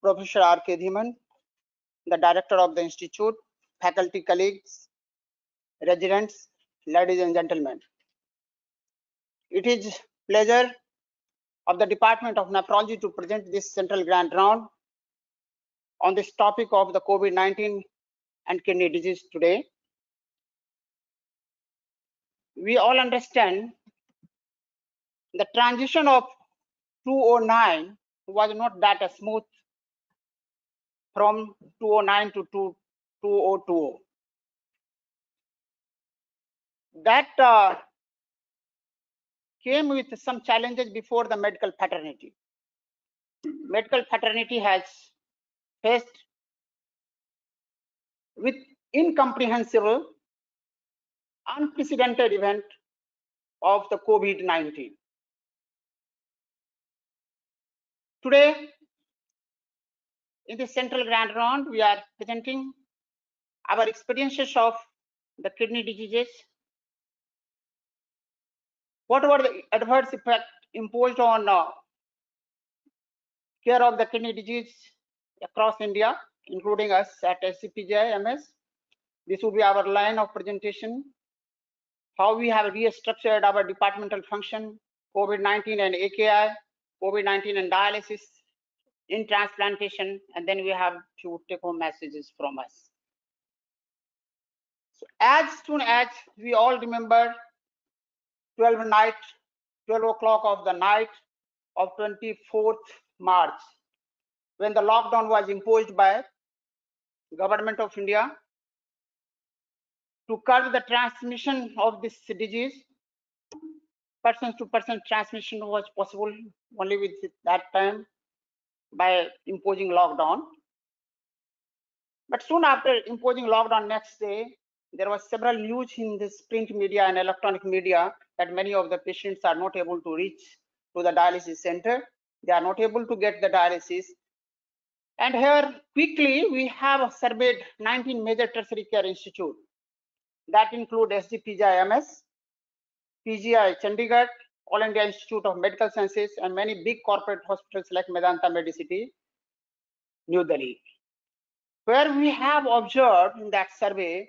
Professor R.K. Dhiman, the Director of the Institute, faculty colleagues, residents, ladies and gentlemen. It is pleasure of the Department of Nephrology to present this central grand round on this topic of the COVID-19 and kidney disease today. We all understand the transition of 2009 was not that smooth from 2009 to 2020. That came with some challenges before the medical fraternity. Medical fraternity has faced with incomprehensible, unprecedented event of the COVID-19. Today, in the central grand round, we are presenting our experiences of the kidney diseases. What were the adverse effects imposed on care of the kidney disease across India, including us at SCPGI-MS. This will be our line of presentation. How we have restructured our departmental function, COVID-19 and AKI, COVID-19 and dialysis, in transplantation, and then we have few take-home messages from us. So as soon as we all remember 12 o'clock of the night of 24th March, when the lockdown was imposed by Government of India to curb the transmission of this disease. Person to person transmission was possible only with that time by imposing lockdown. But soon after imposing lockdown, next day, there was several news in this print media and electronic media that many of the patients are not able to reach to the dialysis center. They are not able to get the dialysis. And here quickly we have surveyed 19 major tertiary care institutes that include SGPGI-MS, PGI Chandigarh, All India Institute of Medical Sciences, and many big corporate hospitals like Medanta Medicity, New Delhi. Where we have observed in that survey,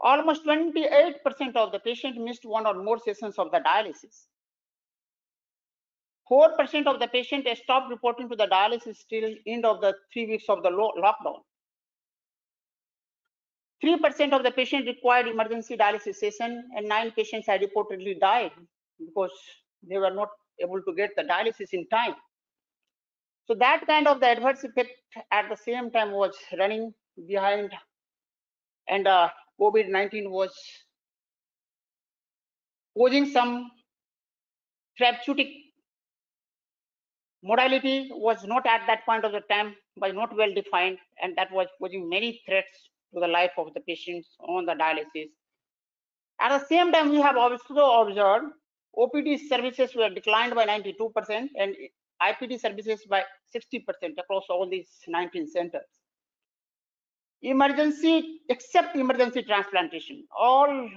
almost 28% of the patients missed one or more sessions of the dialysis. 4% of the patients stopped reporting to the dialysis till end of the 3 weeks of the lockdown. 3% of the patients required emergency dialysis session, and 9 patients had reportedly died because they were not able to get the dialysis in time. So that kind of the adverse effect at the same time was running behind, and COVID-19 was posing some therapeutic modality was not at that point of the time, was not well defined, and that was posing many threats to the life of the patients on the dialysis. At the same time, we have also observed OPD services were declined by 92% and IPD services by 60% across all these 19 centers. Emergency, except emergency transplantation, all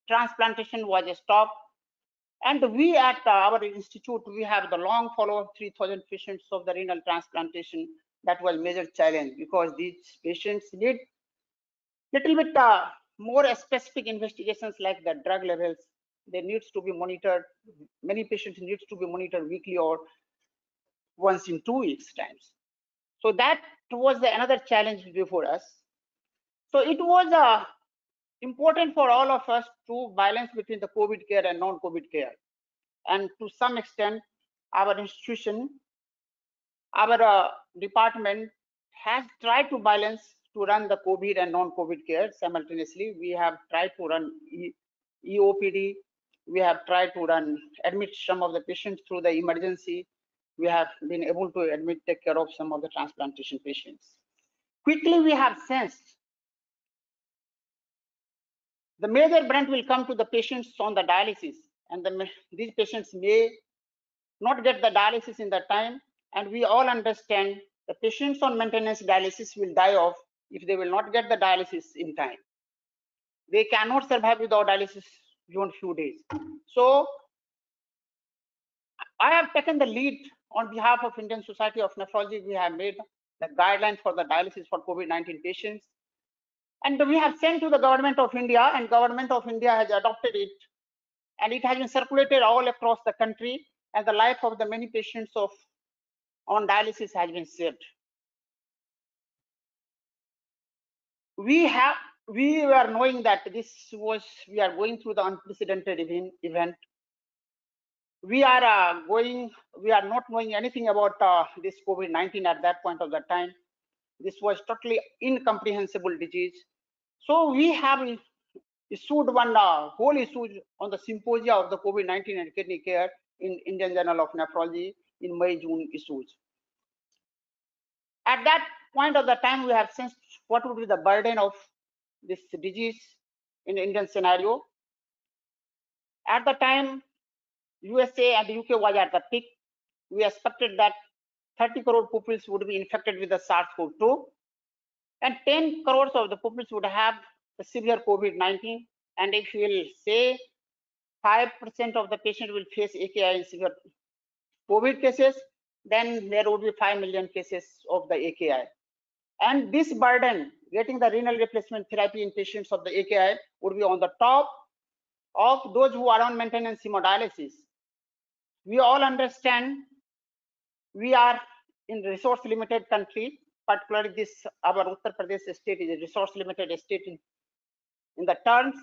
transplantation was stopped. And we at our institute, we have the long follow-up 3,000 patients of the renal transplantation. That was major challenge because these patients need little bit more specific investigations like the drug levels. They needs to be monitored. Many patients needs to be monitored weekly or once in 2 weeks times. So that was another challenge before us. So it was important for all of us to balance between the COVID care and non-COVID care. And to some extent, our institution, our department has tried to balance to run the COVID and non-COVID care simultaneously. We have tried to run EOPD. We have tried to admit some of the patients through the emergency. We have been able to take care of some of the transplantation patients. Quickly, we have sensed the major brunt will come to the patients on the dialysis, and these patients may not get the dialysis in that time. And we all understand the patients on maintenance dialysis will die off if they will not get the dialysis in time. They cannot survive without dialysis beyond few days. So I have taken the lead on behalf of Indian Society of Nephrology, we have made the guidelines for the dialysis for COVID-19 patients. And we have sent to the government of India, and government of India has adopted it. And it has been circulated all across the country, and the life of the many patients on dialysis has been saved. We were knowing that we are going through the unprecedented event. We are not knowing anything about this COVID-19 at that point of the time. This was totally incomprehensible disease. So we have issued one whole issue on the symposia of the COVID-19 and kidney care in Indian Journal of Nephrology in May-June issues. At that point of the time, we have sensed what would be the burden of this disease in the Indian scenario. At the time, USA and the UK was at the peak. We expected that 30 crore pupils would be infected with the SARS-CoV-2, and 10 crores of the pupils would have the severe COVID-19. And if you will say 5% of the patient will face AKI in severe COVID cases, then there would be 5 million cases of the AKI. And this burden, getting the renal replacement therapy in patients of the AKI, would be on the top of those who are on maintenance hemodialysis. We all understand we are in resource limited country, particularly this our Uttar Pradesh state is a resource limited state in the terms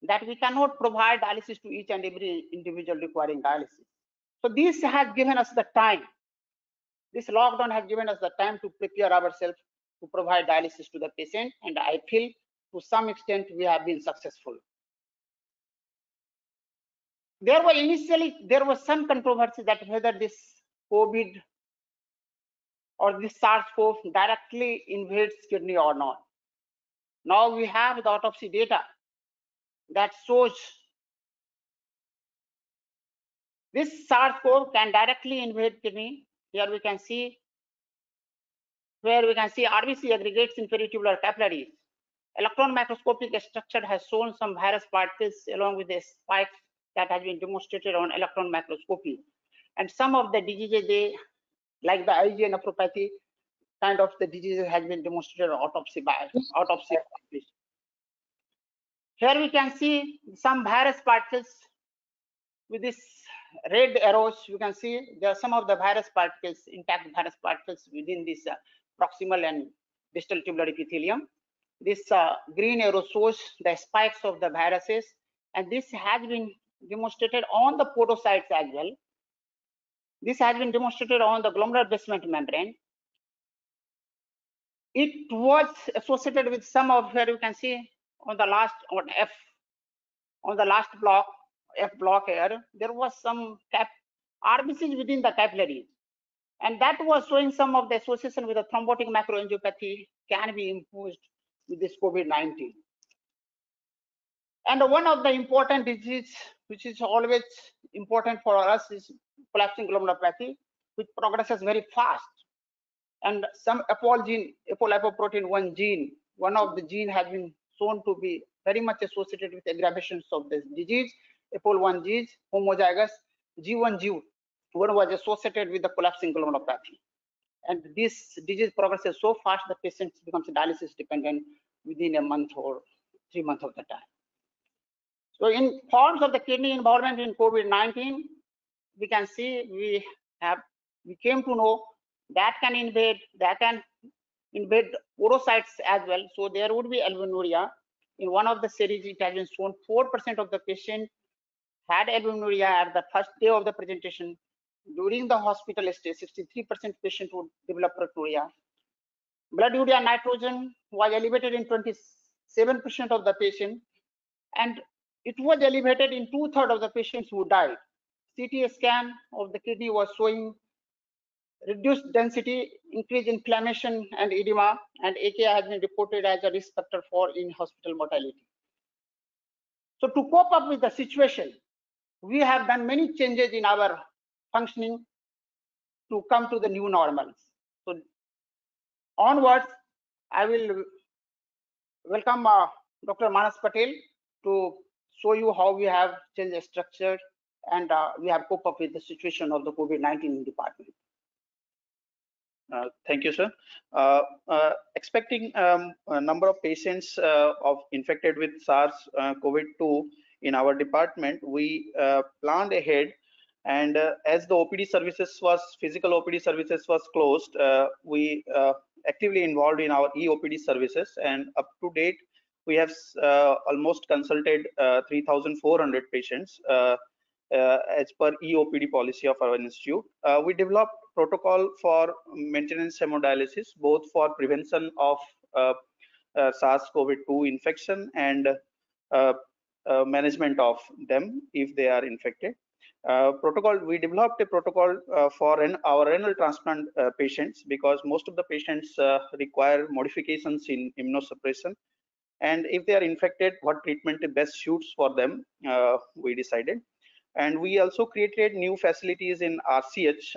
that we cannot provide dialysis to each and every individual requiring dialysis. So this has given us the time. This lockdown has given us the time to prepare ourselves to provide dialysis to the patient, and I feel to some extent we have been successful. There was some controversy that whether this COVID or this SARS-CoV directly invades kidney or not. Now we have the autopsy data that shows this SARS-CoV can directly invade kidney. Here we can see RBC aggregates in peritubular capillaries. Electron microscopic structure has shown some virus particles along with the spikes that has been demonstrated on electron microscopy. And some of the diseases, like the IgA nephropathy, kind of the diseases has been demonstrated on autopsy. Here we can see some virus particles with this red arrows. You can see there are some of the virus particles, intact virus particles within this proximal and distal tubular epithelium. This green arrow shows the spikes of the viruses, and this has been demonstrated on the podocytes as well. This has been demonstrated on the glomerular basement membrane. It was associated with some of, here you can see on the last block, F block here, there was some RBCs within the capillaries, and that was showing some of the association with the thrombotic macroangiopathy can be imposed with this COVID-19. And one of the important diseases, which is always important for us, is collapsing glomerulopathy, which progresses very fast. And some apolipoprotein 1 gene, one of the gene has been shown to be very much associated with aggravations of this disease. APOL1 genes, homozygous G1, G1 was associated with the collapsing glomerulopathy. And this disease progresses so fast the patient becomes dialysis dependent within a month or 3 months of the time. So in forms of the kidney involvement in COVID-19, we can see we came to know that can invade podocytes as well. So there would be albuminuria. In one of the series, it has been shown 4% of the patient had albuminuria at the first day of the presentation. During the hospital stay, 63% patient would develop proteinuria. Blood urea nitrogen was elevated in 27% of the patient, and it was elevated in 2/3 of the patients who died. CT scan of the kidney was showing reduced density, increased inflammation and edema, and AKI has been reported as a risk factor for in-hospital mortality. So to cope up with the situation, we have done many changes in our functioning to come to the new normals. So onwards, I will welcome Dr. Manas Patel to show you how we have changed the structure and we have coped up with the situation of the COVID-19 department. Thank you, sir. Expecting a number of patients of infected with SARS-CoV-2 in our department, we planned ahead. And as the physical OPD services was closed, we actively involved in our eOPD services. And up to date, we have almost consulted 3,400 patients as per eOPD policy of our institute. We developed protocol for maintenance hemodialysis, both for prevention of SARS-CoV-2 infection and management of them if they are infected. We developed a protocol for our renal transplant patients, because most of the patients require modifications in immunosuppression. And if they are infected, what treatment best suits for them, we decided. And we also created new facilities in RCH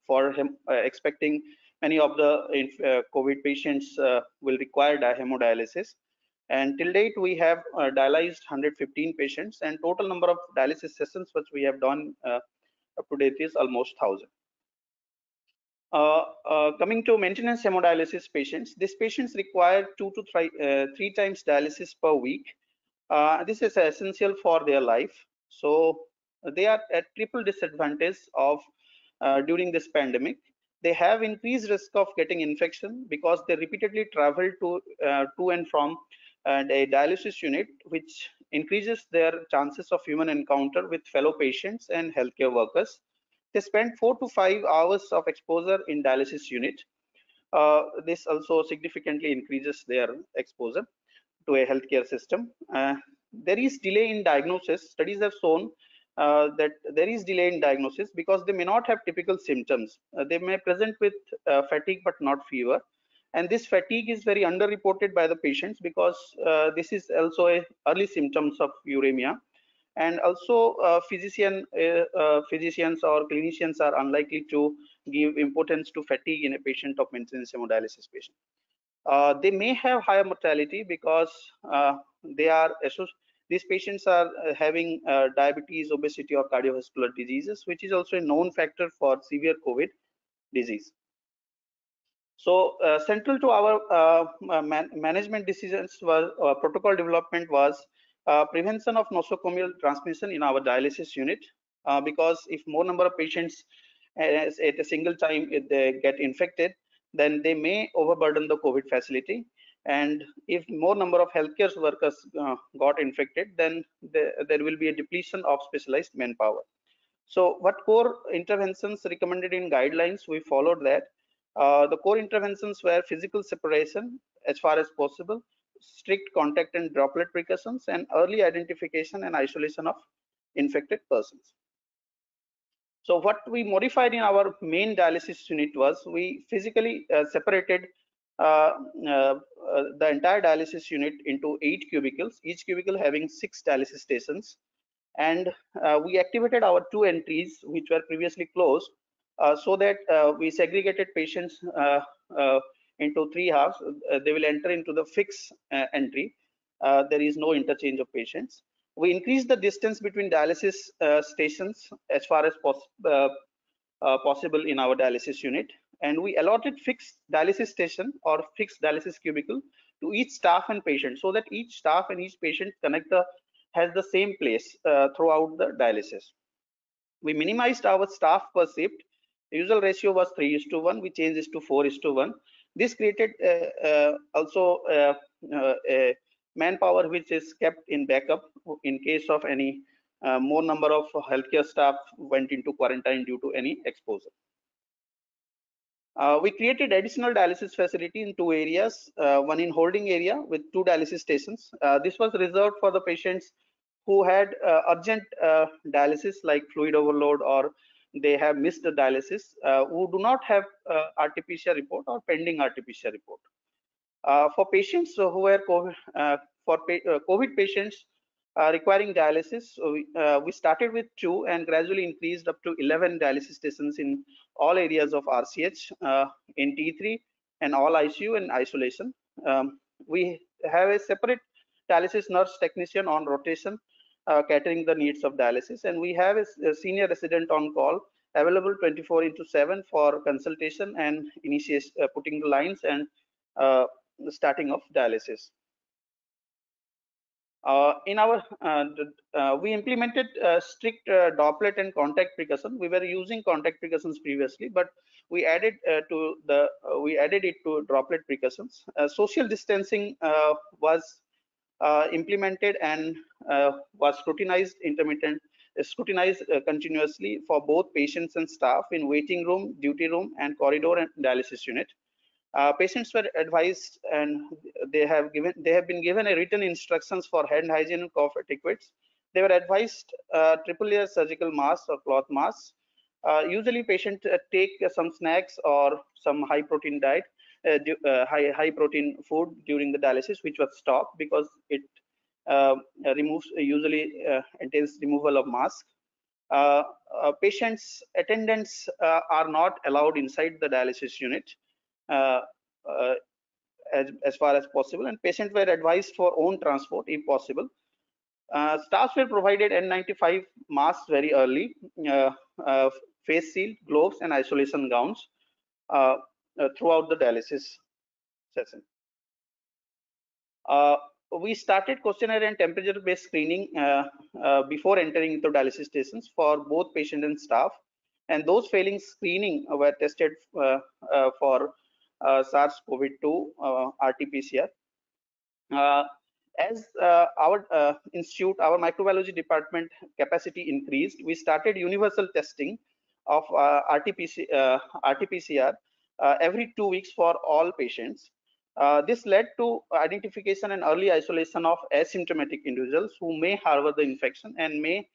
for expecting many of the COVID patients will require hemodialysis. And till date, we have dialyzed 115 patients, and total number of dialysis sessions which we have done up to date is almost 1,000. Coming to maintenance hemodialysis patients, these patients require 2 to 3 times dialysis per week. This is essential for their life. So they are at triple disadvantage of during this pandemic. They have increased risk of getting infection because they repeatedly travel to and from a dialysis unit, which increases their chances of human encounter with fellow patients and healthcare workers. They spend 4 to 5 hours of exposure in dialysis unit. This also significantly increases their exposure to a healthcare system. There is delay in diagnosis. Studies have shown that there is delay in diagnosis because they may not have typical symptoms. They may present with fatigue but not fever. And this fatigue is very underreported by the patients because this is also a early symptoms of uremia. And also physicians or clinicians are unlikely to give importance to fatigue in a patient of maintenance hemodialysis patient. They may have higher mortality because these patients are having diabetes, obesity, or cardiovascular diseases, which is also a known factor for severe COVID disease. So central to our management decisions was protocol development was prevention of nosocomial transmission in our dialysis unit, because if more number of patients at a single time if they get infected, then they may overburden the COVID facility. And if more number of healthcare workers got infected, then there will be a depletion of specialized manpower. So what core interventions recommended in guidelines, we followed that. The core interventions were physical separation as far as possible, strict contact and droplet precautions, and early identification and isolation of infected persons. So what we modified in our main dialysis unit was we physically separated the entire dialysis unit into 8 cubicles, each cubicle having 6 dialysis stations. And we activated our 2 entries which were previously closed, so that we segregated patients into 3 halves. They will enter into the fixed entry. There is no interchange of patients. We increased the distance between dialysis stations as far as possible in our dialysis unit, and we allotted fixed dialysis station or fixed dialysis cubicle to each staff and patient, so that each staff and each patient has the same place throughout the dialysis. We minimized our staff per shift. The usual ratio was 3:1. We changed this to 4:1. This created also a manpower which is kept in backup in case of any more number of healthcare staff went into quarantine due to any exposure. We created additional dialysis facility in 2 areas, one in holding area with 2 dialysis stations. This was reserved for the patients who had urgent dialysis like fluid overload, or they have missed the dialysis, who do not have RT-PCR report or pending RT-PCR report. For patients who were COVID patients requiring dialysis, we started with 2 and gradually increased up to 11 dialysis stations in all areas of RCH, in T3 and all ICU and isolation. We have a separate dialysis nurse technician on rotation catering the needs of dialysis, and we have a senior resident on call available 24/7 for consultation and initiation, putting the lines and the starting of dialysis. We implemented strict droplet and contact precaution. We were using contact precautions previously, but we added it to droplet precautions. Social distancing was implemented and was scrutinized continuously for both patients and staff in waiting room, duty room, and corridor and dialysis unit. Patients were advised and they have been given a written instructions for hand hygiene and cough etiquettes. They were advised triple layer surgical masks or cloth masks. Usually patients take some snacks or some high protein diet, high protein food during the dialysis, which was stopped because it entails removal of mask. Patients attendants are not allowed inside the dialysis unit as far as possible, and patients were advised for own transport if possible. Staffs were provided N95 masks very early, face shield, gloves, and isolation gowns throughout the dialysis session. We started questionnaire and temperature-based screening before entering into dialysis stations for both patient and staff, and those failing screening were tested for SARS-CoV-2 RT-PCR. As our institute, our microbiology department capacity increased, we started universal testing of RT-PCR every 2 weeks for all patients. This led to identification and early isolation of asymptomatic individuals who may harbor the infection and may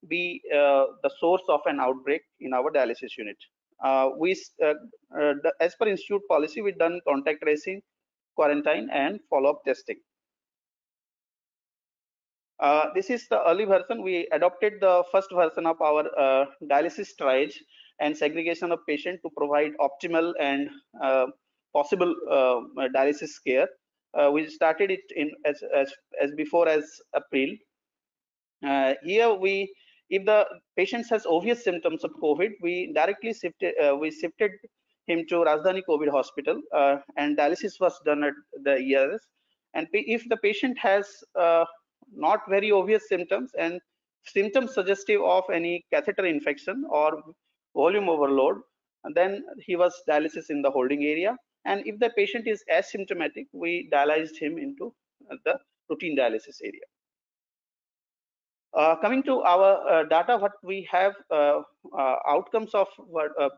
be the source of an outbreak in our dialysis unit. As per institute policy, we done contact tracing, quarantine, and follow-up testing. This is the early version. We adopted the first version of our dialysis triage and segregation of patient to provide optimal and possible dialysis care. We started it in as before as April. Here if the patient has obvious symptoms of COVID, we directly shifted him to Rajdhani COVID Hospital, and dialysis was done at the ERS. And if the patient has not very obvious symptoms and symptoms suggestive of any catheter infection or volume overload, then he was dialysis in the holding area. And if the patient is asymptomatic, we dialyzed him into the routine dialysis area. Coming to our data, what we have outcomes of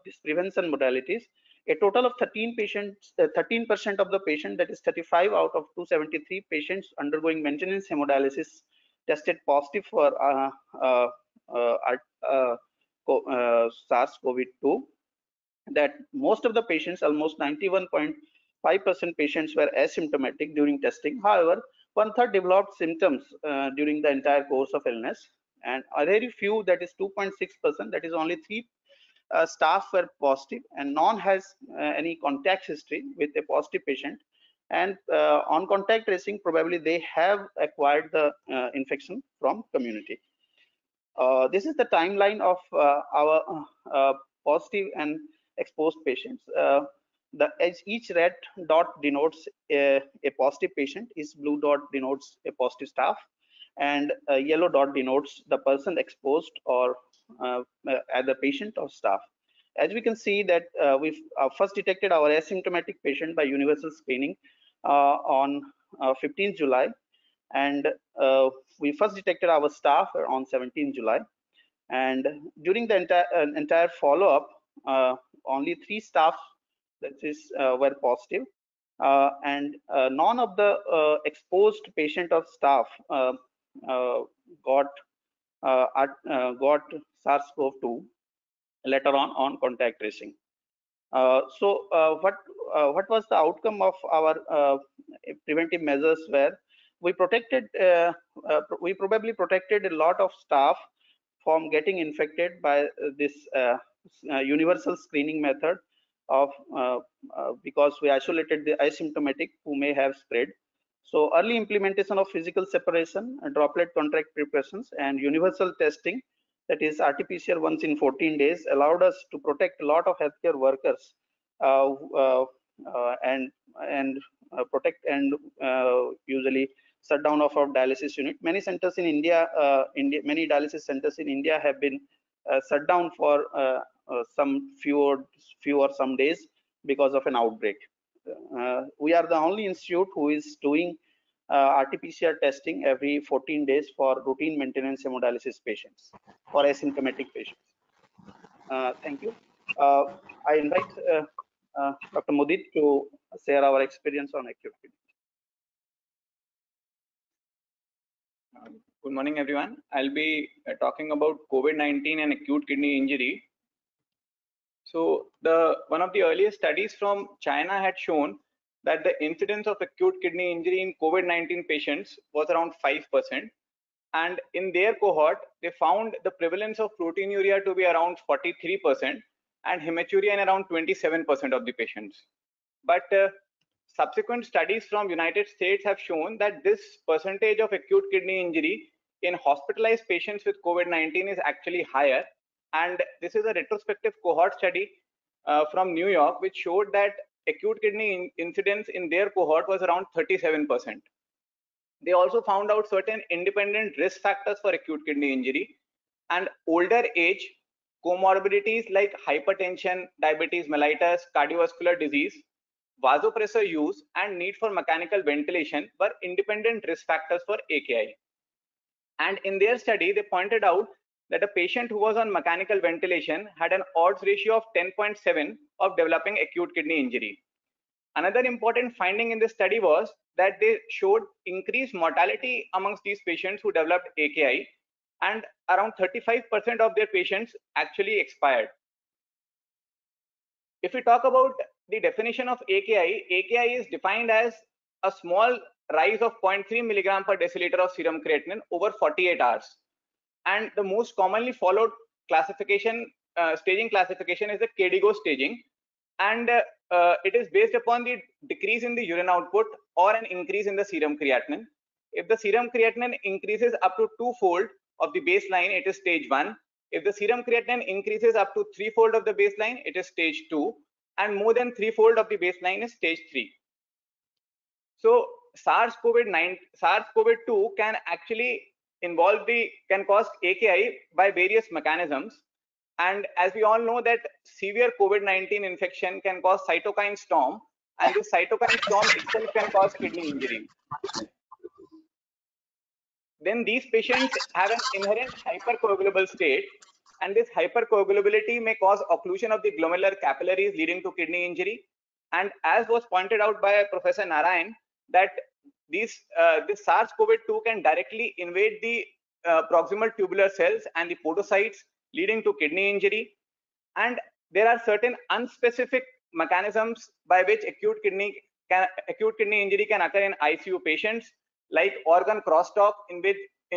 these prevention modalities. A total of 13 patients, 13% of the patient, that is 35 out of 273 patients undergoing maintenance hemodialysis tested positive for SARS-CoV-2. That most of the patients, almost 91.5% patients, were asymptomatic during testing. However, 1/3 developed symptoms during the entire course of illness, and a very few, that is 2.6%, that is only 3 staff were positive, and none has any contact history with a positive patient. And on contact tracing, probably they have acquired the infection from community. This is the timeline of our positive and exposed patients. Each red dot denotes a positive patient, each blue dot denotes a positive staff, and a yellow dot denotes the person exposed or either patient or staff. As we can see that we've first detected our asymptomatic patient by universal screening on 15th July, and we first detected our staff on 17th July. And during the entire follow-up, only 3 staff, that is, were positive, and none of the exposed patient or staff got SARS-CoV-2 later on contact tracing. So what was the outcome of our preventive measures? Where we probably protected a lot of staff from getting infected by this universal screening method of because we isolated the asymptomatic who may have spread. So early implementation of physical separation, droplet contact precautions, and universal testing that is RT-PCR once in 14 days, allowed us to protect a lot of healthcare workers and protect and usually shut down of our dialysis unit. Many centers in India, many dialysis centers in India have been shut down for some few or some days because of an outbreak. We are the only institute who is doing RT-PCR testing every 14 days for routine maintenance hemodialysis patients, for asymptomatic patients. Thank you. I invite Dr. Mudit to share our experience on acute kidney. Good morning, everyone. I'll be talking about COVID-19 and acute kidney injury. So one of the earliest studies from China had shown that the incidence of acute kidney injury in COVID-19 patients was around 5%. And in their cohort, they found the prevalence of proteinuria to be around 43% and hematuria in around 27% of the patients. But subsequent studies from United States have shown that this percentage of acute kidney injury in hospitalized patients with COVID-19 is actually higher. And this is a retrospective cohort study from New York, which showed that acute kidney incidence in their cohort was around 37%. They also found out certain independent risk factors for acute kidney injury, and older age, comorbidities like hypertension, diabetes mellitus, cardiovascular disease, vasopressor use, and need for mechanical ventilation were independent risk factors for AKI. And in their study, they pointed out that a patient who was on mechanical ventilation had an odds ratio of 10.7 of developing acute kidney injury. Another important finding in this study was that they showed increased mortality amongst these patients who developed AKI, and around 35% of their patients actually expired. If we talk about the definition of AKI, AKI is defined as a small rise of 0.3 milligram per deciliter of serum creatinine over 48 hours. And the most commonly followed classification, staging classification, is the KDIGO staging. And it is based upon the decrease in the urine output or an increase in the serum creatinine. If the serum creatinine increases up to twofold of the baseline, it is stage 1. If the serum creatinine increases up to threefold of the baseline, it is stage 2. And more than threefold of the baseline is stage 3. So SARS-CoV-2 can actually can cause AKI by various mechanisms. And as we all know that severe COVID-19 infection can cause cytokine storm, and this cytokine storm itself can cause kidney injury. Then these patients have an inherent hypercoagulable state, and this hypercoagulability may cause occlusion of the glomerular capillaries leading to kidney injury. And as was pointed out by Professor Narayan, that this SARS-CoV-2 can directly invade the proximal tubular cells and the podocytes, leading to kidney injury. And there are certain unspecific mechanisms by which acute kidney injury can occur in ICU patients, like organ crosstalk, in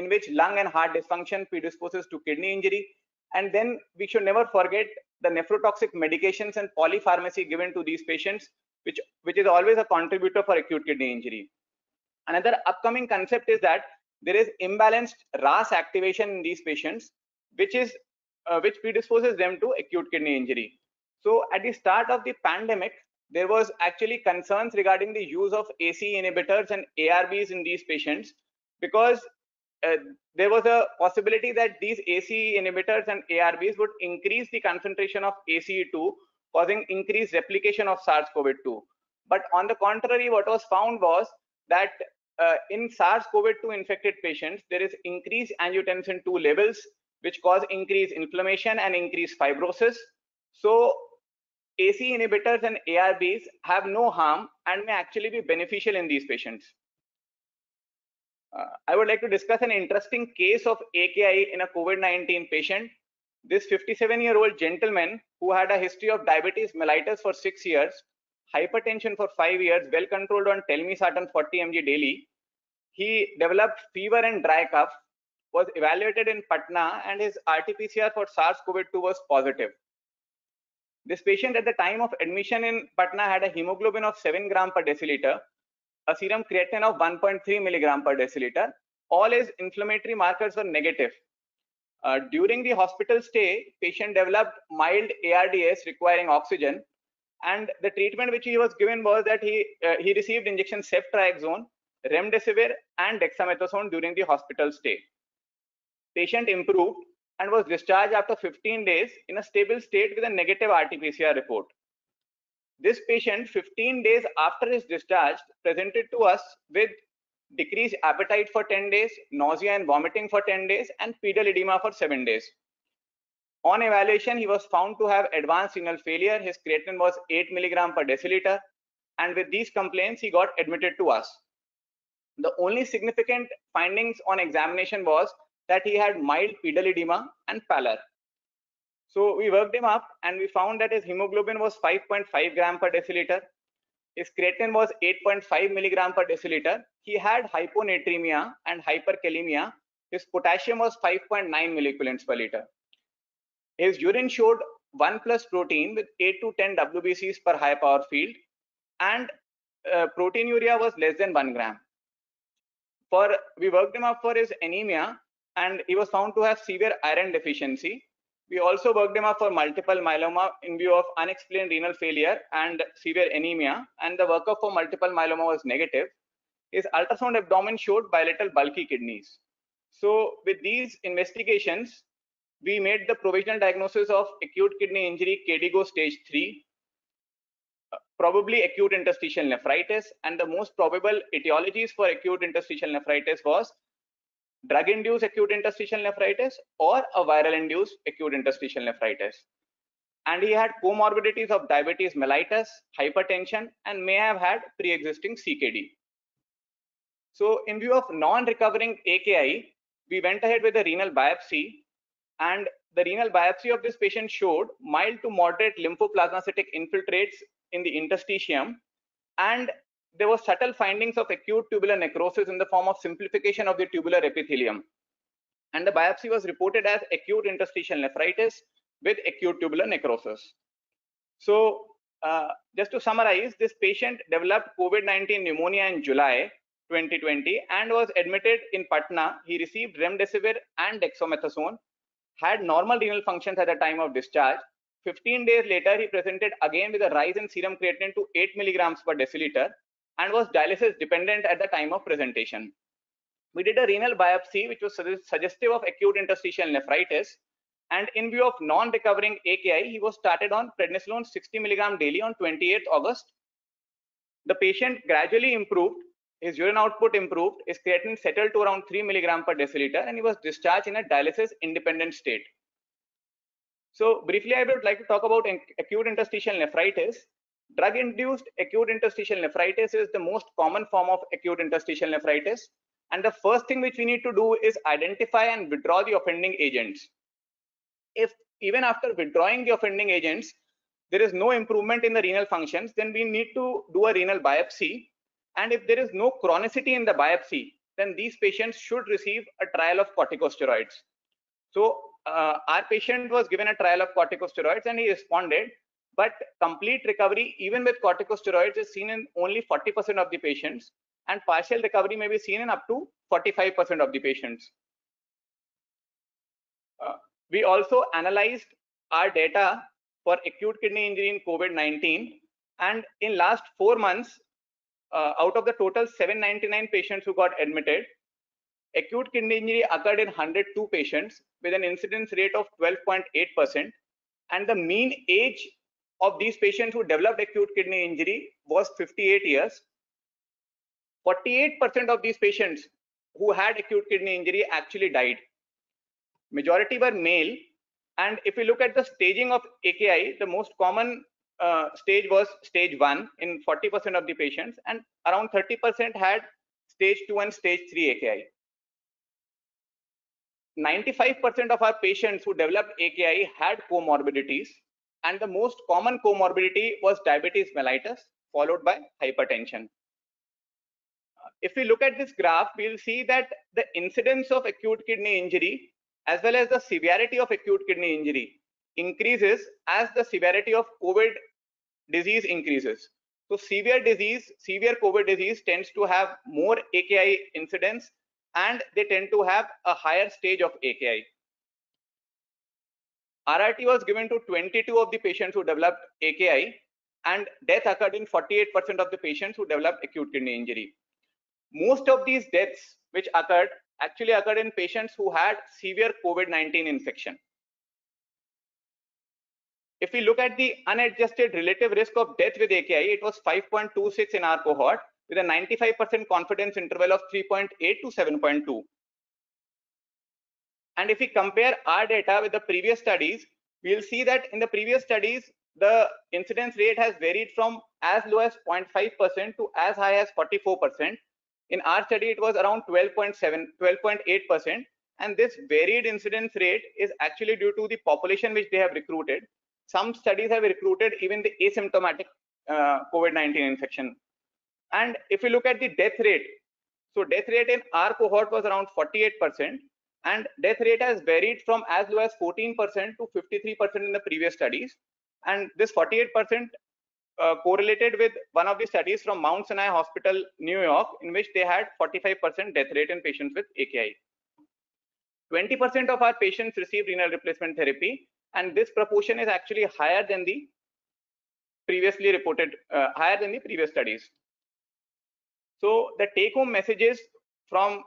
which lung and heart dysfunction predisposes to kidney injury. And then we should never forget the nephrotoxic medications and polypharmacy given to these patients, which is always a contributor for acute kidney injury. Another upcoming concept is that there is imbalanced RAS activation in these patients, which predisposes them to acute kidney injury. So at the start of the pandemic, there was actually concerns regarding the use of ACE inhibitors and ARBs in these patients, because there was a possibility that these ACE inhibitors and ARBs would increase the concentration of ACE2, causing increased replication of SARS-CoV-2. But on the contrary, what was found was that in SARS-CoV-2 infected patients, there is increased angiotensin II levels, which cause increased inflammation and increased fibrosis. So ACE inhibitors and ARBs have no harm and may actually be beneficial in these patients. I would like to discuss an interesting case of AKI in a COVID-19 patient. This 57-year-old gentleman who had a history of diabetes mellitus for 6 years, hypertension for 5 years, well controlled on telmisartan 40 mg daily. He developed fever and dry cough, was evaluated in Patna, and his RT-PCR for SARS-CoV-2 was positive. This patient at the time of admission in Patna had a hemoglobin of 7 gram per deciliter, a serum creatinine of 1.3 milligram per deciliter. All his inflammatory markers were negative. During the hospital stay, patient developed mild ARDS requiring oxygen, and the treatment which he was given was that he received injection ceftriaxone, remdesivir, and dexamethasone during the hospital stay. Patient improved and was discharged after 15 days in a stable state with a negative RT-PCR report. This patient, 15 days after his discharge, presented to us with decreased appetite for 10 days, nausea and vomiting for 10 days, and pedal edema for 7 days. On evaluation, he was found to have advanced renal failure. His creatinine was 8 milligram per deciliter. And with these complaints, he got admitted to us. The only significant findings on examination was that he had mild pedal edema and pallor. So we worked him up and we found that his hemoglobin was 5.5 gram per deciliter. His creatinine was 8.5 milligram per deciliter. He had hyponatremia and hyperkalemia. His potassium was 5.9 milliequivalents per liter. His urine showed 1+ protein with 8 to 10 WBCs per high power field, and proteinuria was less than 1 gram. We worked him up for his anemia, and he was found to have severe iron deficiency. We also worked him up for multiple myeloma in view of unexplained renal failure and severe anemia, and the workup for multiple myeloma was negative. His ultrasound abdomen showed bilateral bulky kidneys. So with these investigations, we made the provisional diagnosis of acute kidney injury KDIGO stage 3, probably acute interstitial nephritis, and the most probable etiologies for acute interstitial nephritis was drug-induced acute interstitial nephritis or a viral-induced acute interstitial nephritis. And he had comorbidities of diabetes mellitus, hypertension, and may have had pre-existing CKD. So in view of non-recovering AKI, we went ahead with a renal biopsy, and the renal biopsy of this patient showed mild to moderate lymphoplasmacytic infiltrates in the interstitium, and there were subtle findings of acute tubular necrosis in the form of simplification of the tubular epithelium. And the biopsy was reported as acute interstitial nephritis with acute tubular necrosis. So just to summarize, this patient developed COVID-19 pneumonia in July 2020 and was admitted in Patna. He received remdesivir and dexamethasone, had normal renal functions at the time of discharge. 15 days later, he presented again with a rise in serum creatinine to 8 milligrams per deciliter and was dialysis dependent at the time of presentation. We did a renal biopsy, which was suggestive of acute interstitial nephritis. And in view of non-recovering AKI, he was started on prednisolone 60 milligram daily on 28th August. The patient gradually improved. His urine output improved. His creatinine settled to around 3 milligram per deciliter, and he was discharged in a dialysis independent state. So briefly, I would like to talk about acute interstitial nephritis. Drug-induced acute interstitial nephritis is the most common form of acute interstitial nephritis. And the first thing which we need to do is identify and withdraw the offending agents. If even after withdrawing the offending agents, there is no improvement in the renal functions, then we need to do a renal biopsy. And if there is no chronicity in the biopsy, then these patients should receive a trial of corticosteroids. So our patient was given a trial of corticosteroids and he responded, but complete recovery even with corticosteroids is seen in only 40% of the patients, and partial recovery may be seen in up to 45% of the patients. We also analyzed our data for acute kidney injury in COVID-19, and in last 4 months, out of the total 799 patients who got admitted, acute kidney injury occurred in 102 patients with an incidence rate of 12.8%, and the mean age of these patients who developed acute kidney injury was 58 years. 48% of these patients who had acute kidney injury actually died. Majority were male, and if you look at the staging of AKI, the most common stage was stage 1 in 40% of the patients, and around 30% had stage 2 and stage 3 AKI. 95% of our patients who developed AKI had comorbidities, and the most common comorbidity was diabetes mellitus, followed by hypertension. If we look at this graph, we'll see that the incidence of acute kidney injury as well as the severity of acute kidney injury increases as the severity of COVID disease increases. So severe COVID disease tends to have more AKI incidence, and they tend to have a higher stage of AKI. RRT was given to 22 of the patients who developed AKI, and death occurred in 48% of the patients who developed acute kidney injury. Most of these deaths which occurred actually occurred in patients who had severe COVID-19 infection. If we look at the unadjusted relative risk of death with AKI, it was 5.26 in our cohort with a 95% confidence interval of 3.8 to 7.2. And if we compare our data with the previous studies, we'll see that in the previous studies, the incidence rate has varied from as low as 0.5% to as high as 44%. In our study, it was around 12.8%. And this varied incidence rate is actually due to the population which they have recruited. Some studies have recruited even the asymptomatic COVID-19 infection. And if you look at the death rate, so death rate in our cohort was around 48%, and death rate has varied from as low as 14% to 53% in the previous studies. And this 48% correlated with one of the studies from Mount Sinai Hospital, New York, in which they had 45% death rate in patients with AKI. 20% of our patients received renal replacement therapy, and this proportion is actually higher than the previously reported, higher than the previous studies. So the take-home messages from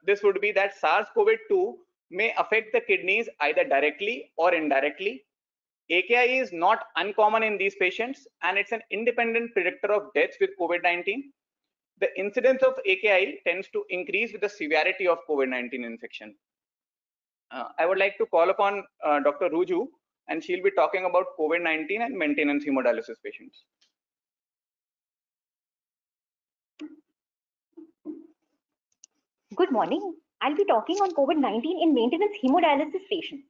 this would be that SARS-CoV-2 may affect the kidneys either directly or indirectly. AKI is not uncommon in these patients, and it's an independent predictor of deaths with COVID-19. The incidence of AKI tends to increase with the severity of COVID-19 infection. I would like to call upon Dr. Ruju, and she'll be talking about COVID-19 and maintenance hemodialysis patients. Good morning. I'll be talking on COVID-19 in maintenance hemodialysis patients.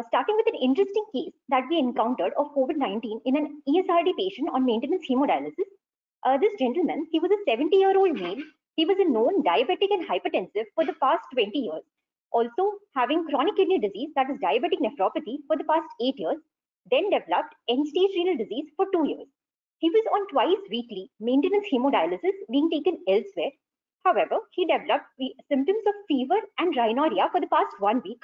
Starting with an interesting case that we encountered of COVID-19 in an ESRD patient on maintenance hemodialysis. This gentleman, he was a 70-year-old male. He was a known diabetic and hypertensive for the past 20 years. Also having chronic kidney disease, that is diabetic nephropathy, for the past 8 years. Then developed end-stage renal disease for 2 years. He was on twice weekly maintenance hemodialysis being taken elsewhere. However, he developed symptoms of fever and rhinorrhea for the past 1 week.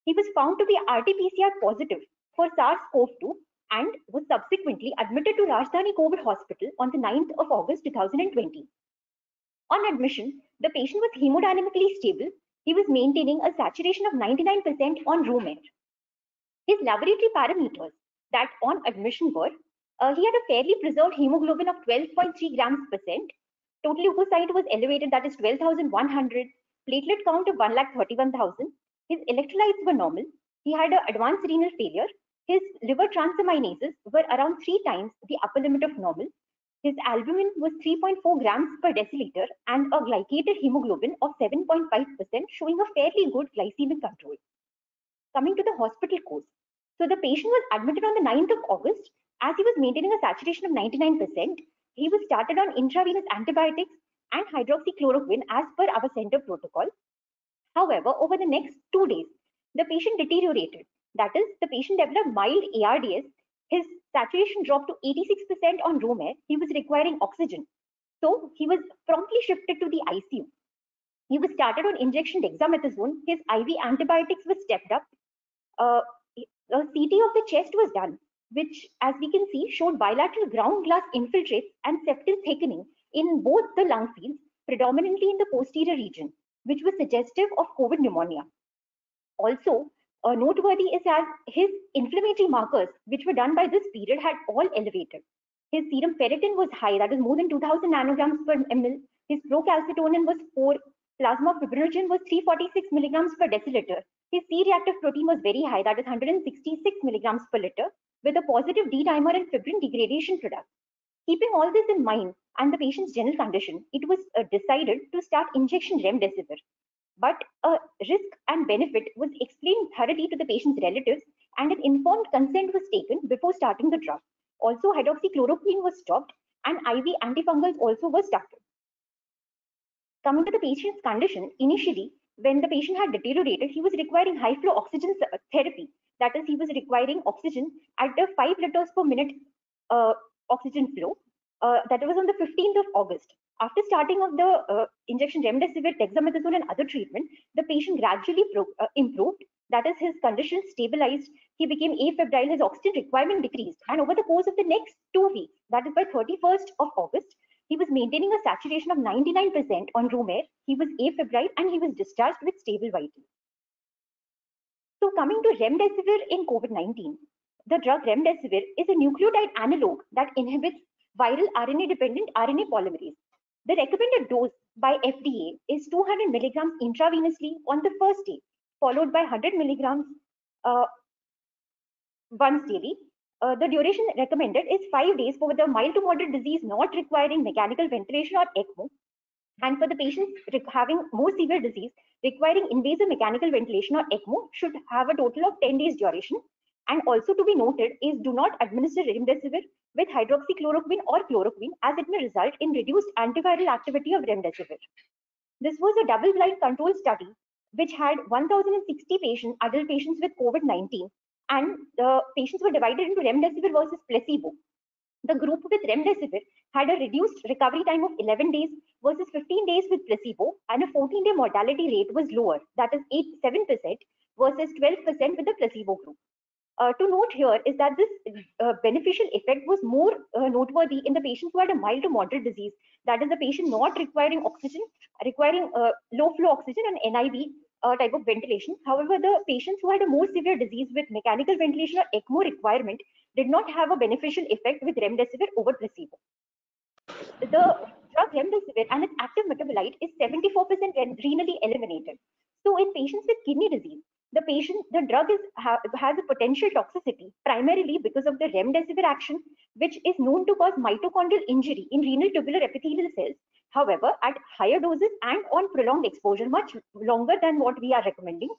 He was found to be RT-PCR positive for SARS-CoV-2 and was subsequently admitted to Rajdhani COVID Hospital on the 9th of August 2020. On admission, the patient was hemodynamically stable. He was maintaining a saturation of 99% on room air. His laboratory parameters that on admission were, he had a fairly preserved hemoglobin of 12.3 grams %. Total leukocyte was elevated, that is 12,100. Platelet count of 1,31,000. His electrolytes were normal. He had an advanced renal failure. His liver transaminases were around 3 times the upper limit of normal. His albumin was 3.4 grams per deciliter and a glycated hemoglobin of 7.5%, showing a fairly good glycemic control. Coming to the hospital course. So the patient was admitted on the 9th of August. As he was maintaining a saturation of 99%, he was started on intravenous antibiotics and hydroxychloroquine as per our center protocol. However, over the next 2 days, the patient deteriorated. That is, the patient developed mild ARDS. His saturation dropped to 86% on room air. He was requiring oxygen. So he was promptly shifted to the ICU. He was started on injection dexamethasone. His IV antibiotics were stepped up. A CT of the chest was done, which, as we can see, showed bilateral ground glass infiltrates and septal thickening in both the lung fields, predominantly in the posterior region, which was suggestive of COVID pneumonia. Also, noteworthy is that his inflammatory markers, which were done by this period, had all elevated. His serum ferritin was high, that is more than 2,000 nanograms per ml. His procalcitonin was 4. Plasma fibrinogen was 346 milligrams per deciliter. His C-reactive protein was very high, that is 166 milligrams per liter, with a positive D-dimer and fibrin degradation product. Keeping all this in mind and the patient's general condition, it was decided to start injection remdesivir. But a risk and benefit was explained thoroughly to the patient's relatives, and an informed consent was taken before starting the drug. Also, hydroxychloroquine was stopped, and IV antifungals also were started. Coming to the patient's condition, initially, when the patient had deteriorated, he was requiring high flow oxygen therapy. That is, he was requiring oxygen at the 5 liters per minute oxygen flow. That was on the 15th of August. After starting of the injection remdesivir, dexamethasone, and other treatment, the patient gradually improved. that is, his condition stabilized, he became afebrile, his oxygen requirement decreased, and over the course of the next 2 weeks, that is by 31st of August, he was maintaining a saturation of 99% on room air, he was afebrile, and he was discharged with stable vitals. So coming to remdesivir in COVID-19, the drug remdesivir is a nucleotide analog that inhibits viral RNA-dependent RNA polymerase. The recommended dose by FDA is 200 milligrams intravenously on the first day, followed by 100 milligrams once daily. The duration recommended is 5 days for the mild to moderate disease not requiring mechanical ventilation or ECMO. And for the patients having more severe disease requiring invasive mechanical ventilation or ECMO should have a total of 10 days duration. And also to be noted is do not administer remdesivir with hydroxychloroquine or chloroquine as it may result in reduced antiviral activity of remdesivir. This was a double-blind controlled study which had 1,060 patients, adult patients with COVID-19, and the patients were divided into remdesivir versus placebo. The group with remdesivir had a reduced recovery time of 11 days versus 15 days with placebo, and a 14-day mortality rate was lower, that is 7% versus 12% with the placebo group. To note here is that this beneficial effect was more noteworthy in the patients who had a mild to moderate disease, that is the patient not requiring oxygen, requiring low flow oxygen and NIV type of ventilation. However, the patients who had a more severe disease with mechanical ventilation or ECMO requirement did not have a beneficial effect with remdesivir over placebo. The drug remdesivir and its active metabolite is 74% renally eliminated. So in patients with kidney disease, the drug has a potential toxicity primarily because of the remdesivir action, which is known to cause mitochondrial injury in renal tubular epithelial cells. However, at higher doses and on prolonged exposure, much longer than what we are recommending,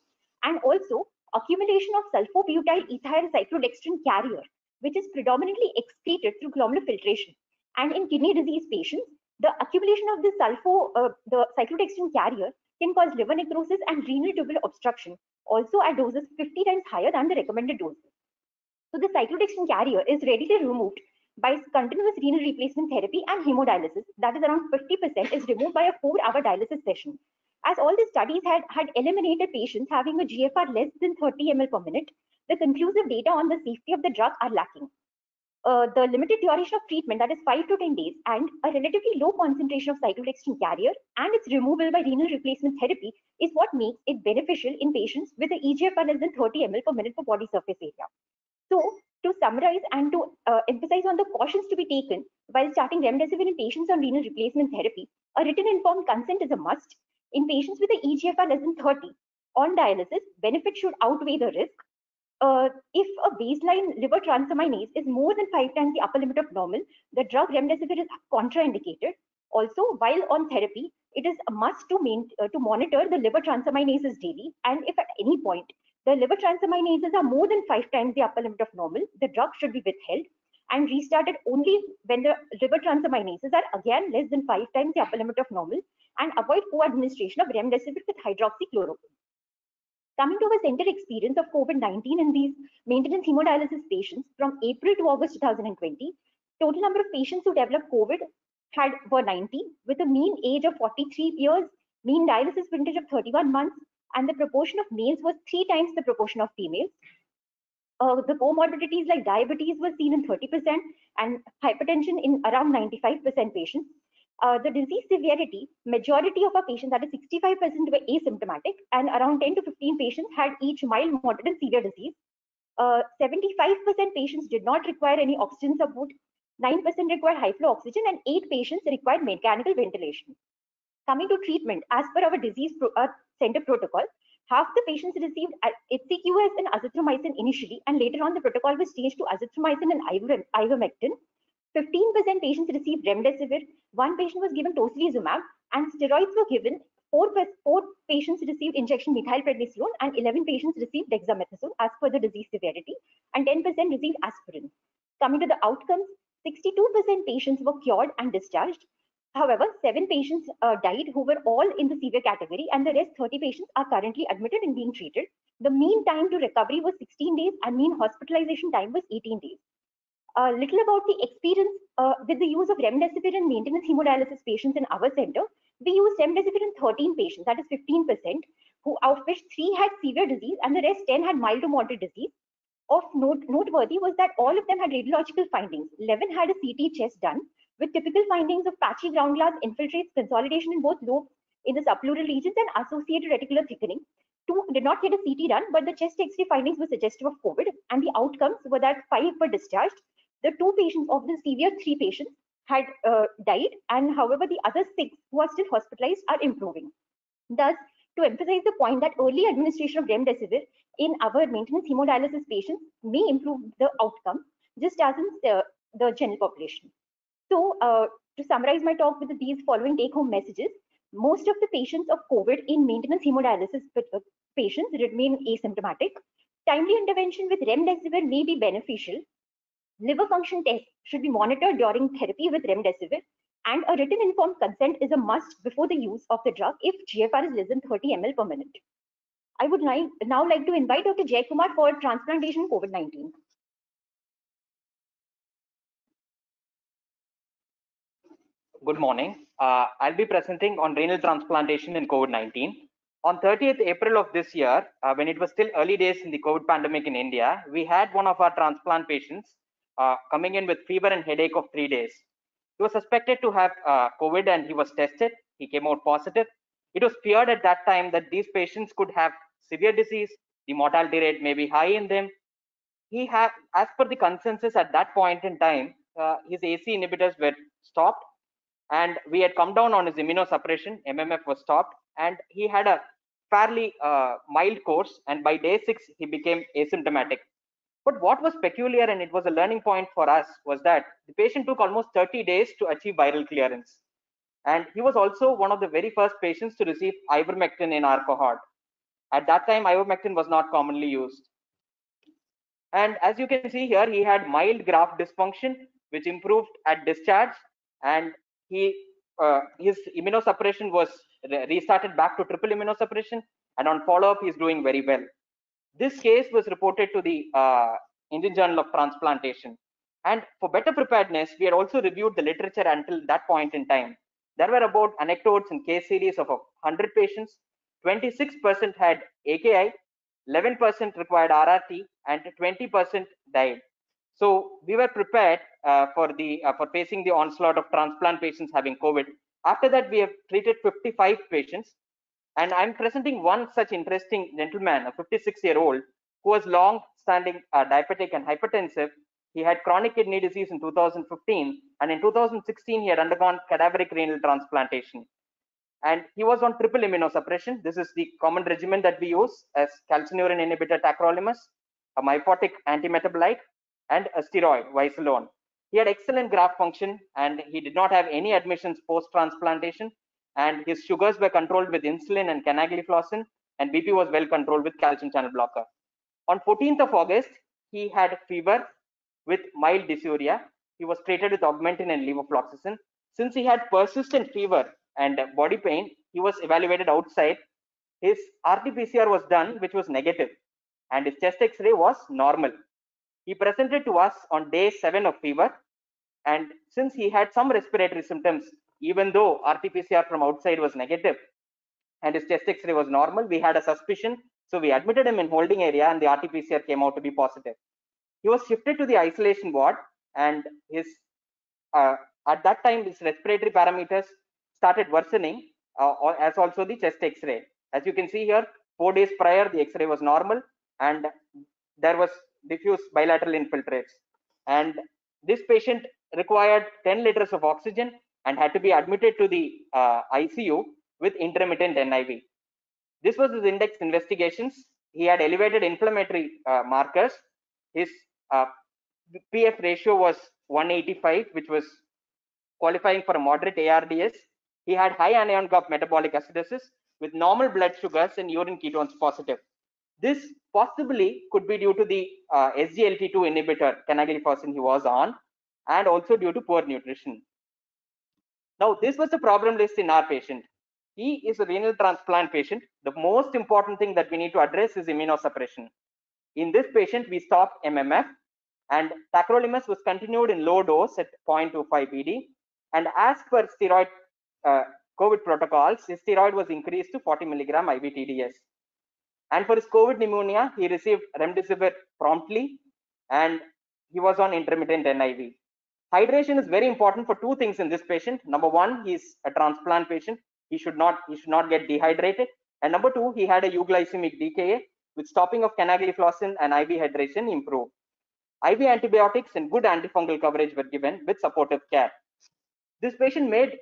and also accumulation of sulfobutyl ethyl cyclodextrin carrier, which is predominantly excreted through glomerular filtration. And in kidney disease patients, the accumulation of the cyclodextrin carrier can cause liver necrosis and renal tubular obstruction, also at doses 50 times higher than the recommended doses. So the cyclodextrin carrier is readily removed by continuous renal replacement therapy and hemodialysis, that is around 50% is removed by a 4-hour dialysis session. As all the studies had eliminated patients having a GFR less than 30 ml per minute, the conclusive data on the safety of the drug are lacking. The limited duration of treatment, that is 5 to 10 days, and a relatively low concentration of cyclodextrin carrier and its removal by renal replacement therapy is what makes it beneficial in patients with an eGFR less than 30 ml per minute for body surface area. So to summarize and to emphasize on the cautions to be taken while starting remdesivir in patients on renal replacement therapy, a written informed consent is a must. In patients with an eGFR less than 30 on dialysis, benefit should outweigh the risk. If a baseline liver transaminase is more than 5 times the upper limit of normal, the drug remdesivir is contraindicated. Also, while on therapy, it is a must to monitor the liver transaminases daily. And if at any point the liver transaminases are more than 5 times the upper limit of normal, the drug should be withheld and restarted only when the liver transaminases are again less than 5 times the upper limit of normal, and avoid co-administration of remdesivir with hydroxychloroquine. Coming to our center experience of COVID-19 in these maintenance hemodialysis patients from April to August 2020, total number of patients who developed COVID were 90 with a mean age of 43 years, mean dialysis vintage of 31 months, and the proportion of males was 3 times the proportion of females. The comorbidities like diabetes were seen in 30% and hypertension in around 95% patients. The disease severity, majority of our patients, that is 65%, were asymptomatic, and around 10 to 15 patients had each mild, moderate, and severe disease. 75% patients did not require any oxygen support, 9% required high flow oxygen, and 8 patients required mechanical ventilation. Coming to treatment, as per our disease center protocol, half the patients received HCQS and azithromycin initially, and later on the protocol was changed to azithromycin and ivermectin. 15% patients received remdesivir, 1 patient was given tocilizumab, and steroids were given. 4 patients received injection methylprednisolone, and 11 patients received dexamethasone as per the disease severity, and 10% received aspirin. Coming to the outcomes, 62% patients were cured and discharged. However, 7 patients died who were all in the severe category, and the rest 30 patients are currently admitted and being treated. The mean time to recovery was 16 days and mean hospitalization time was 18 days. A little about the experience with the use of remdesivir in maintenance hemodialysis patients in our center. We used remdesivir in 13 patients, that is 15%. of which 3 had severe disease and the rest 10 had mild to moderate disease. Of noteworthy was that all of them had radiological findings. 11 had a CT chest done with typical findings of patchy ground glass, infiltrates, consolidation in both lobes in the subpleural regions and associated reticular thickening. 2 did not get a CT done, but the chest X-ray findings were suggestive of COVID, and the outcomes were that 5 were discharged. The 2 patients of the severe 3 patients had died, and however, the other 6 who are still hospitalized are improving. Thus, to emphasize the point that early administration of remdesivir in our maintenance hemodialysis patients may improve the outcome, just as in the general population. So, to summarize my talk with these following take-home messages, most of the patients of COVID in maintenance hemodialysis patients remain asymptomatic. Timely intervention with remdesivir may be beneficial. Liver function tests should be monitored during therapy with remdesivir, and a written informed consent is a must before the use of the drug if GFR is less than 30 ml per minute. I would now like to invite Dr. Jaykumar for transplantation COVID-19. Good morning. I'll be presenting on renal transplantation in COVID-19. On 30th April of this year, when it was still early days in the COVID pandemic in India, we had one of our transplant patients coming in with fever and headache of 3 days. He was suspected to have COVID and he was tested. He came out positive. It was feared at that time that these patients could have severe disease. The mortality rate may be high in them. He had, as per the consensus at that point in time, his AC inhibitors were stopped, and we had come down on his immunosuppression. MMF was stopped, and he had a fairly mild course, and by day 6 he became asymptomatic. But what was peculiar, and it was a learning point for us, was that the patient took almost 30 days to achieve viral clearance, and he was also one of the very first patients to receive ivermectin in our cohort. At that time, ivermectin was not commonly used. And as you can see here, he had mild graft dysfunction, which improved at discharge, and his immunosuppression was restarted back to triple immunosuppression, and on follow-up, he's doing very well. This case was reported to the Indian Journal of Transplantation. And for better preparedness, we had also reviewed the literature until that point in time. There were about anecdotes and case series of 100 patients. 26% had AKI, 11% required RRT, and 20% died. So we were prepared for facing the onslaught of transplant patients having COVID. After that, we have treated 55 patients, and I'm presenting one such interesting gentleman, a 56-year-old, who was long-standing diabetic and hypertensive. He had chronic kidney disease in 2015, and in 2016 he had undergone cadaveric renal transplantation. And he was on triple immunosuppression. This is the common regimen that we use as calcineurin inhibitor tacrolimus, a mycotic antimetabolite, and a steroid, Visalone. He had excellent graft function, and he did not have any admissions post-transplantation, and his sugars were controlled with insulin and canagliflozin, and BP was well controlled with calcium channel blocker. On 14th of August, he had fever with mild dysuria. He was treated with augmentin and levofloxacin. Since he had persistent fever and body pain, he was evaluated outside. His RT-PCR was done, which was negative, and his chest X-ray was normal. He presented to us on day 7 of fever, and since he had some respiratory symptoms, even though RT-PCR from outside was negative and his chest X-ray was normal, we had a suspicion. So we admitted him in holding area, and the RT-PCR came out to be positive. He was shifted to the isolation ward, and his at that time his respiratory parameters started worsening, as also the chest X-ray. As you can see here, 4 days prior the X-ray was normal, and there was diffuse bilateral infiltrates. And this patient required 10 liters of oxygen and had to be admitted to the ICU with intermittent NIV. This was his index investigations. He had elevated inflammatory markers. His PF ratio was 185, which was qualifying for a moderate ARDS. He had high anion gap metabolic acidosis with normal blood sugars and urine ketones positive. This possibly could be due to the SGLT2 inhibitor, canagliflozin, he was on, and also due to poor nutrition. Now, this was the problem list in our patient. He is a renal transplant patient. The most important thing that we need to address is immunosuppression. In this patient, we stopped MMF, and tacrolimus was continued in low dose at 0.25 PD. And as per steroid COVID protocols, his steroid was increased to 40 milligram IV TDS. And for his COVID pneumonia, he received remdesivir promptly, and he was on intermittent NIV. Hydration is very important for two things in this patient. Number one, he's a transplant patient. He should not get dehydrated. And number two, he had a euglycemic DKA. With stopping of canagliflozin and IV hydration improved. IV antibiotics and good antifungal coverage were given with supportive care. This patient made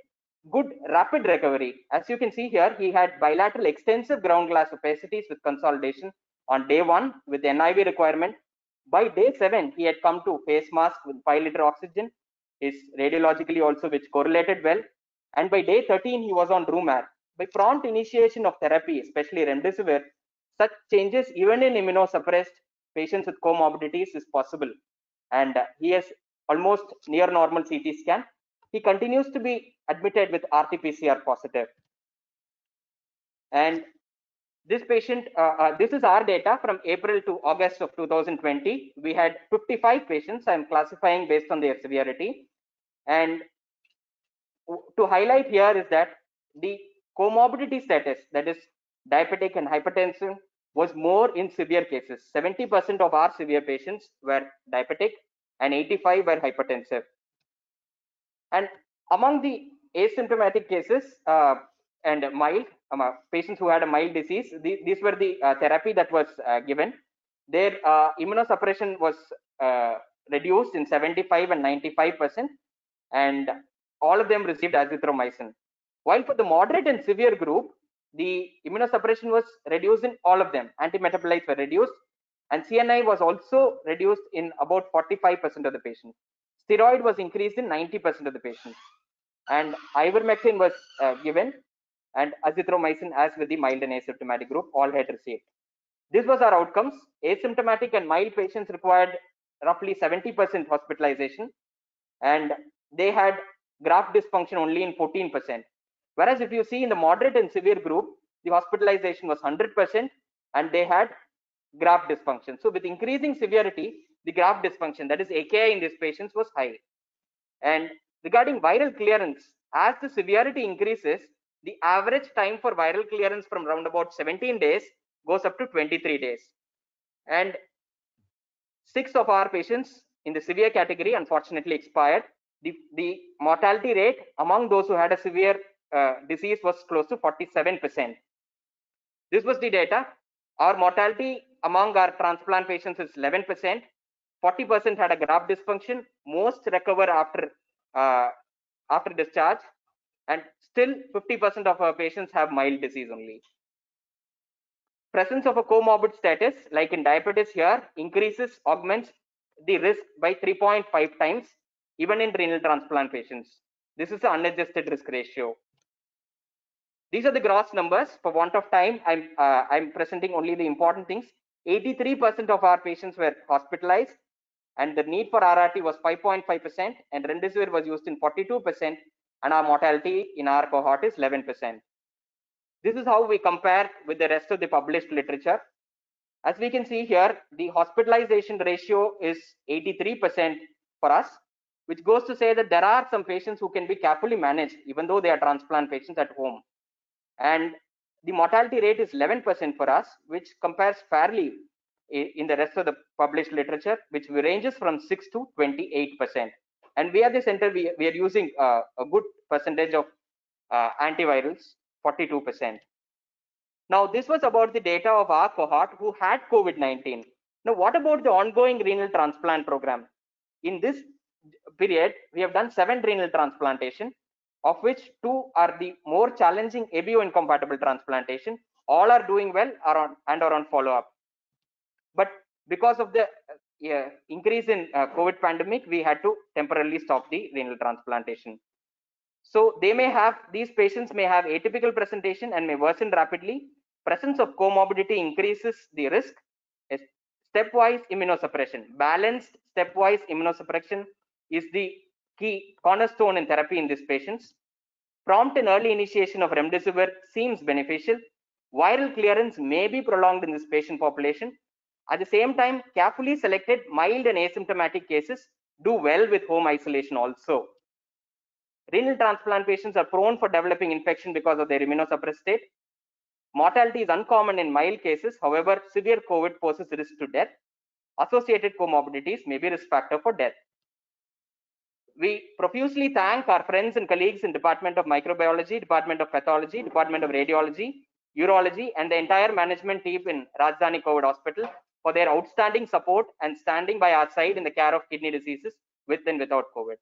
good rapid recovery. As you can see here, he had bilateral extensive ground glass opacities with consolidation on day 1 with NIV requirement. By day 7, he had come to face mask with 5 liter oxygen. His radiologically also, which correlated well. And by day 13, he was on room air. By prompt initiation of therapy, especially remdesivir, such changes even in immunosuppressed patients with comorbidities is possible. And he has almost near normal CT scan. He continues to be admitted with RT-PCR positive. And this patient, this is our data from April to August of 2020. We had 55 patients. I'm classifying based on their severity. And to highlight here is that the comorbidity status, that is diabetic and hypertension, was more in severe cases. 70% of our severe patients were diabetic and 85 were hypertensive. And among the asymptomatic cases and mild patients who had a mild disease, these were the therapy that was given. Their immunosuppression was reduced in 75 and 95%, and all of them received azithromycin. While for the moderate and severe group, the immunosuppression was reduced in all of them. Antimetabolites were reduced, and CNI was also reduced in about 45% of the patients. Steroid was increased in 90% of the patients, and ivermectin was given, and azithromycin, as with the mild and asymptomatic group, all had received. This was our outcomes. Asymptomatic and mild patients required roughly 70% hospitalization, and they had graft dysfunction only in 14%. Whereas if you see in the moderate and severe group, the hospitalization was 100% and they had graft dysfunction. So with increasing severity, the graft dysfunction, that is AKI in these patients, was high. And regarding viral clearance, as the severity increases, the average time for viral clearance from around about 17 days goes up to 23 days. And 6 of our patients in the severe category unfortunately expired. The mortality rate among those who had a severe disease was close to 47%. This was the data. Our mortality among our transplant patients is 11%. 40% had a graft dysfunction. Most recover after discharge, and still 50% of our patients have mild disease only. Presence of a comorbid status, like in diabetes here, augments the risk by 3.5 times, even in renal transplant patients. This is the unadjusted risk ratio. These are the gross numbers. For want of time, I'm presenting only the important things. 83% of our patients were hospitalized, and the need for RRT was 5.5%, and remdesivir was used in 42%, and our mortality in our cohort is 11%. This is how we compare with the rest of the published literature. As we can see here, the hospitalization ratio is 83% for us, which goes to say that there are some patients who can be carefully managed, even though they are transplant patients at home. And the mortality rate is 11% for us, which compares fairly in the rest of the published literature, which ranges from 6 to 28%. And we at the center, we are using a good percentage of antivirals, 42%. Now, this was about the data of our cohort who had COVID-19. Now, what about the ongoing renal transplant program? In this period, we have done 7 renal transplantation, of which 2 are the more challenging ABO incompatible transplantation. All are doing well and are on follow-up. But because of the increase in COVID pandemic, we had to temporarily stop the renal transplantation. So these patients may have atypical presentation and may worsen rapidly. Presence of comorbidity increases the risk. Stepwise immunosuppression, balanced stepwise immunosuppression is the key cornerstone in therapy in these patients. Prompt and early initiation of remdesivir seems beneficial. Viral clearance may be prolonged in this patient population. At the same time, carefully selected mild and asymptomatic cases do well with home isolation also. Renal transplant patients are prone for developing infection because of their immunosuppressed state. Mortality is uncommon in mild cases. However, severe COVID poses risk to death. Associated comorbidities may be risk factor for death. We profusely thank our friends and colleagues in Department of Microbiology, Department of Pathology, Department of Radiology, Urology, and the entire management team in Rajdhani COVID Hospital for their outstanding support and standing by our side in the care of kidney diseases with and without COVID.